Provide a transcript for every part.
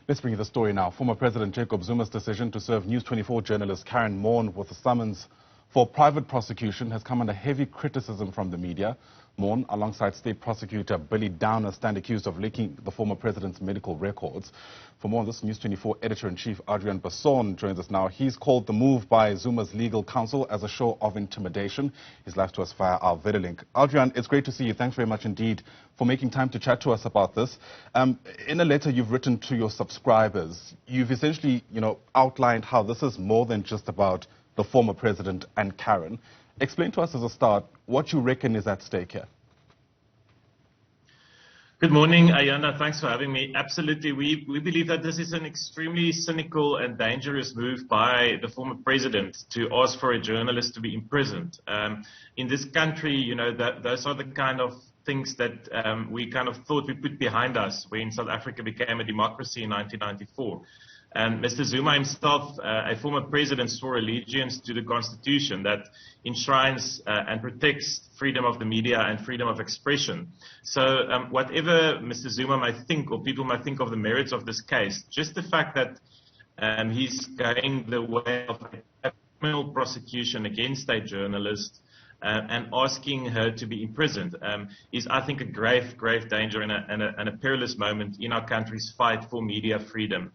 Let's bring you the story now. Former President Jacob Zuma's decision to serve News24 journalist Karyn Maughan with a summons for private prosecution has come under heavy criticism from the media. Maughan, alongside State Prosecutor Billy Downer, stand accused of leaking the former president's medical records. For more on this, News24 editor-in-chief Adriaan Basson joins us now. He's called the move by Zuma's legal counsel as a show of intimidation. He's live to us via our video link. Adriaan, it's great to see you. Thanks very much indeed for making time to chat to us about this. In a letter you've written to your subscribers, you've essentially, outlined how this is more than just about the former president and Karyn. Explain to us as a start what you reckon is at stake here. Good morning, Ayana. Thanks for having me. Absolutely. We believe that this is an extremely cynical and dangerous move by the former president to ask for a journalist to be imprisoned. In this country, those are the kind of things that we kind of thought we put behind us when South Africa became a democracy in 1994. And Mr. Zuma himself, a former president, swore allegiance to the Constitution that enshrines and protects freedom of the media and freedom of expression. So whatever Mr. Zuma might think, or people might think of the merits of this case, just the fact that he's going the way of a criminal prosecution against a journalist and asking her to be imprisoned is, I think, a grave, grave danger and a perilous moment in our country's fight for media freedom.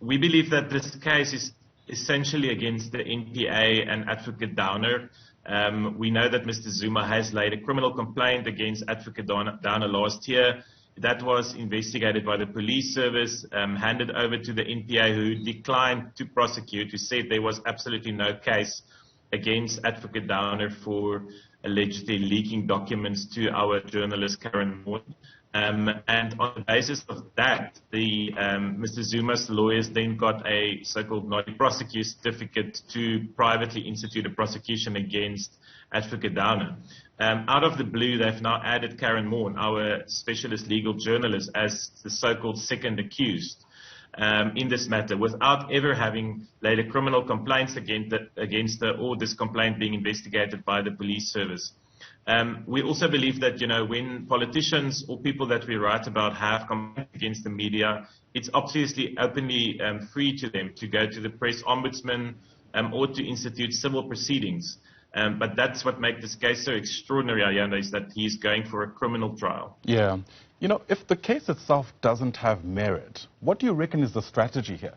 We believe that this case is essentially against the NPA and Advocate Downer. We know that Mr. Zuma has laid a criminal complaint against Advocate Downer last year. That was investigated by the police service, handed over to the NPA, who declined to prosecute, who said there was absolutely no case against Advocate Downer for allegedly leaking documents to our journalist Karyn Maughan. And on the basis of that, Mr. Zuma's lawyers then got a so-called non-prosecute certificate to privately institute a prosecution against Advocate Downer. Out of the blue, they've now added Karyn Maughan, our specialist legal journalist, as the so-called second accused in this matter, without ever having laid a criminal complaint against her, or this complaint being investigated by the police service. We also believe that, when politicians or people that we write about have complaints against the media, it's obviously openly free to them to go to the press ombudsman or to institute civil proceedings. But that's what makes this case so extraordinary, Ayana, is that he's going for a criminal trial. Yeah. If the case itself doesn't have merit, what do you reckon is the strategy here?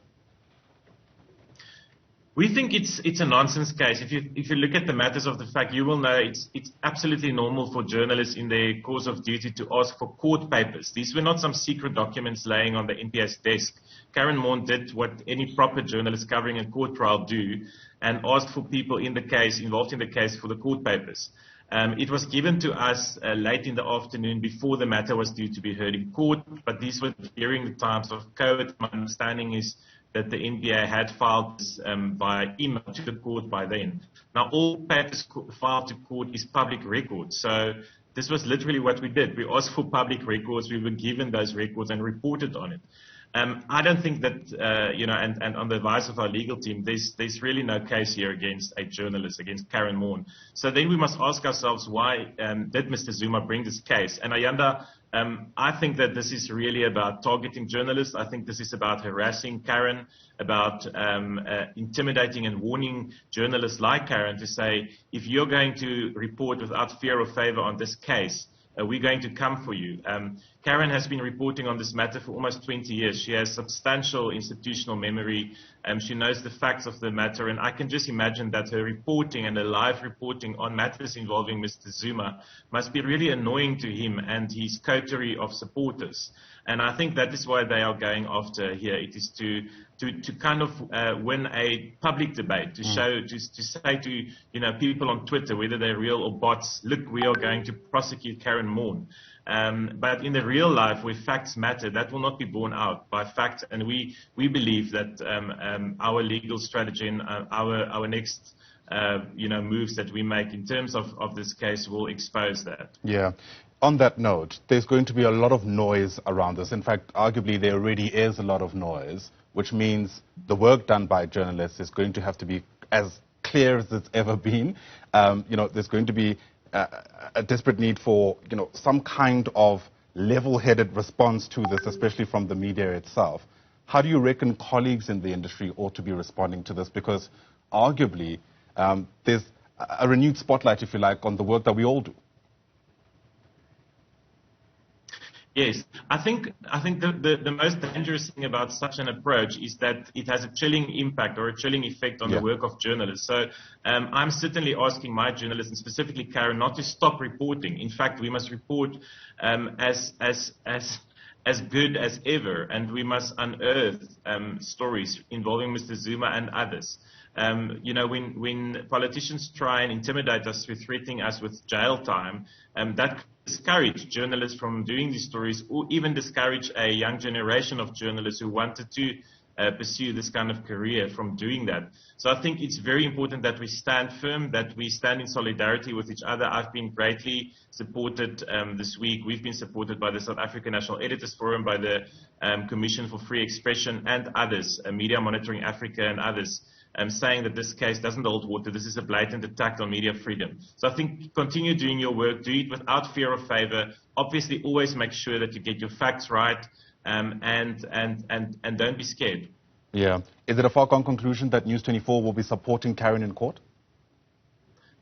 We think it's a nonsense case. If you look at the matters of the fact, you will know it's absolutely normal for journalists in their course of duty to ask for court papers. These were not some secret documents laying on the NPA's desk. Karyn Maughan did what any proper journalist covering a court trial do, and asked for people involved in the case for the court papers. It was given to us late in the afternoon before the matter was due to be heard in court, but these were during the times of COVID. My understanding is that the NPA had filed this via email to the court by then. Now, all papers filed to court is public records. So this was literally what we did. We asked for public records. We were given those records and reported on it. I don't think that, and on the advice of our legal team, there's really no case here against a journalist, against Karyn Maughan. So then we must ask ourselves, why did Mr. Zuma bring this case? And Ayanda, I think that this is really about targeting journalists. I think this is about harassing Karyn, about intimidating and warning journalists like Karyn to say, if you're going to report without fear or favor on this case, we're going to come for you. Karyn has been reporting on this matter for almost 20 years. She has substantial institutional memory. She knows the facts of the matter, and I can just imagine that her reporting and her live reporting on matters involving Mr. Zuma must be really annoying to him and his coterie of supporters. And I think that is why they are going after here. It is to kind of win a public debate, to say to people on Twitter, whether they're real or bots, look, we are going to prosecute Karyn Maughan. But in the real life, where facts matter, that will not be borne out by facts. And we believe that our legal strategy and our next moves that we make in terms of this case will expose that. Yeah. On that note, there's going to be a lot of noise around this. In fact, arguably there already is a lot of noise, which means the work done by journalists is going to have to be as clear as it's ever been. There's going to be a desperate need for, some kind of level-headed response to this, especially from the media itself. How do you reckon colleagues in the industry ought to be responding to this? Because arguably, there's a renewed spotlight, if you like, on the work that we all do. Yes, I think the most dangerous thing about such an approach is that it has a chilling impact or a chilling effect on the work of journalists. So I'm certainly asking my journalists, and specifically Karyn, not to stop reporting. In fact, we must report as good as ever, and we must unearth stories involving Mr. Zuma and others. You know, when politicians try and intimidate us through threatening us with jail time, that discourage journalists from doing these stories, or even discourage a young generation of journalists who wanted to pursue this kind of career from doing that. So I think it's very important that we stand firm, that we stand in solidarity with each other. I've been greatly supported this week. We've been supported by the South African National Editors Forum, by the Commission for Free Expression and others, Media Monitoring Africa and others, saying that this case doesn't hold water. This is a blatant attack on media freedom. So I think continue doing your work, do it without fear or favor. Obviously, always make sure that you get your facts right, and don't be scared. Yeah. Is it a foregone conclusion that News24 will be supporting Karyn in court?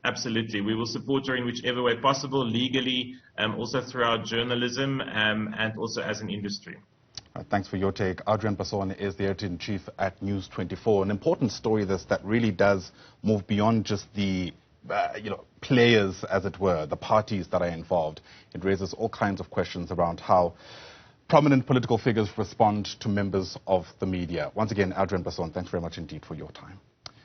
Absolutely. We will support her in whichever way possible, legally, also through our journalism, and also as an industry. Thanks for your take. Adriaan Basson is the editor-in-chief at News24. An important story this that really does move beyond just the players, as it were, the parties that are involved. It raises all kinds of questions around how prominent political figures respond to members of the media. Once again, Adriaan Basson, thanks very much indeed for your time.